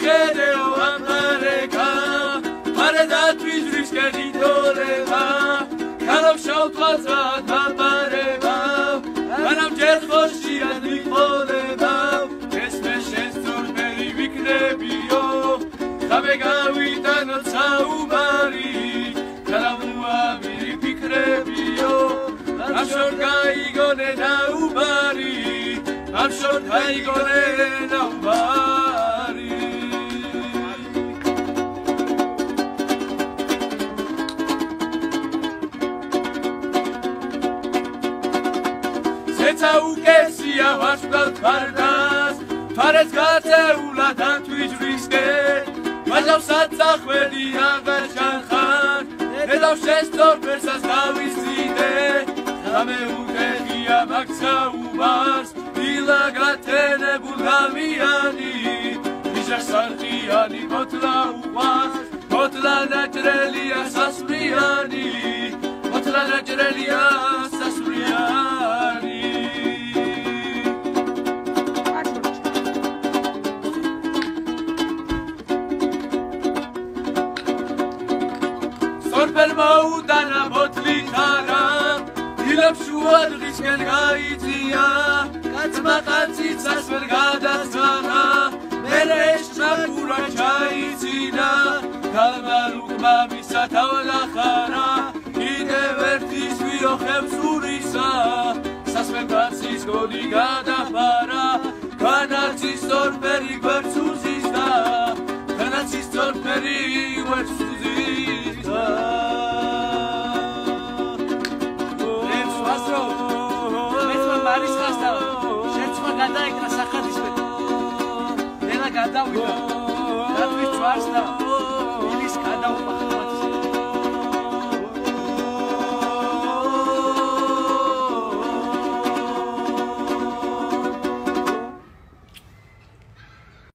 ხედეო ამარეკა მარადათვის რისკენი დოლება ქალობ შავთვალსა დამარება მანამ ჯერ ხოშია მიყოლება ესმე შენს ძორბერი ვიქნებიო ხამე გავიტანო საუბარი ქალავუამირი ფიქრებიო ამ შორ გაიგონე დაუბარი ამ შორ გაიგონე დაუბარი ზეცა უკესია ვარსკვლავ თვარდას თვარეს გაწეულა დათვიჯვრისკენ მაჟავს საწახველი აღარ ჩანხარ დედავ შესწორფერსას გავიზიდე ხამე უტეხია მაგსაუბარს დილა გათენებულ გამიანი ვიჟას არყიანი მოტლა უყვარს მოტლა ნაჭრელია სასვრიანი მოტლა ნაჭრელია სასვრიანი სორბელ მოუდანა ბოთლი ხარა დილებს შუადღისკენ გაიწია კაცმა კაციცას ვერ გადასწარა მერე შნაკურა ჩაიცინა ქალმა რუკმა მისა თავლა ხარა კიდევ ერთის ვიოხებს ურისა სასმენ კაცის გოდი გადაფარა განაცის სორბერი გვერდს უზისდა განაცის სორბერი გვერდს უზისდა გადაეკრა სახალისმეტ ნელა გადავიდა რატვით ვარს და ილის გადაუპა